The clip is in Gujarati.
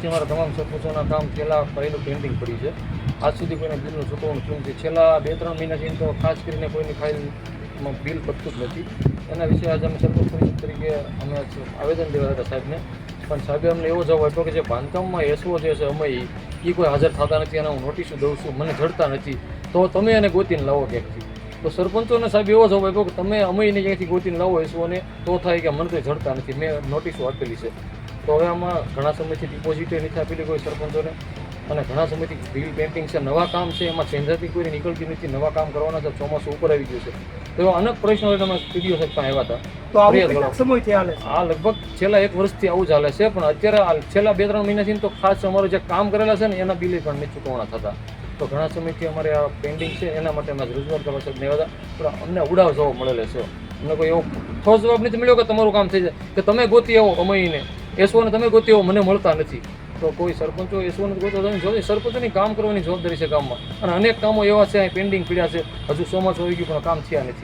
વર્ષથી અમારા તમામ સરપંચોના કામ છેલ્લા પહેલું પેન્ડિંગ પડી છે. આજ સુધી કોઈને બિલનું ચૂકવણું થયું નથી. છેલ્લા 2-3 મહિનાથી તો ખાસ કરીને કોઈની ફાઇલમાં બિલ પડતું જ નથી. એના વિશે આજે અમે સરપંચ પરિષદ તરીકે અમે આવેદન દેવા હતા સાહેબને, પણ સાહેબે અમને એવો જવાબ આપ્યો કે જે બાંધકામમાં એસઓ જે છે અમે એ કોઈ હાજર થતા નથી અને હું નોટિસો દઉં છું, મને જડતા નથી, તો તમે એને ગોતીને લાવો ક્યાંકથી. તો સરપંચોને સાહેબ એવો જવાબ આપ્યો કે તમે અમયને ક્યાંથી ગોતીને લાવો એસઓને, તો થાય કે મને કંઈ જડતા નથી, મેં નોટિસો આપેલી છે. તો હવે આમાં ઘણા સમયથી ડિપોઝિટે નથી આપેલી કોઈ સરપંચોને, અને ઘણા સમયથી બિલ પેન્ટિંગ છે, નવા કામ છે, એમાં ચેન્જાતી કોઈ નીકળતી નથી, નવા કામ કરવાના છે, ચોમાસું ઉપર આવી ગયું છે. તો એવા અનેક પ્રશ્નો તમે પીડીઓ સાહેબ પાસે આવ્યા હતા. સમયથી હાલે આ લગભગ છેલ્લા 1 વર્ષથી આવું ચાલે છે, પણ અત્યારે છેલ્લા 2-3 મહિનાથી તો ખાસ અમારે જે કામ કરેલા છે ને એના બિલ પણ નથી ચૂકવણા થતા. તો ઘણા સમયથી અમારે આ પેન્ડિંગ છે, એના માટે અમે રજૂઆત કરવા સાહેબને આવ્યા હતા, પણ અમને ઉડાવ જવાબ મળેલો છે. અમને કોઈ એવો ઠોસ જવાબ નથી મળ્યો કે તમારું કામ થઈ જાય, કે તમે ગોતી આવો અમયને, એસઓને તમે ગોતી આવો, મને મળતા નથી. તો કોઈ સરપંચો એસઓને ગોતવા જવાની સરપંચોની કામ કરવાની જવાબદારી છે ગામમાં, અને અનેક કામો એવા છે પેન્ડિંગ પડ્યા છે, હજુ ચોમાસું આવી ગયું પણ કામ થયા નથી.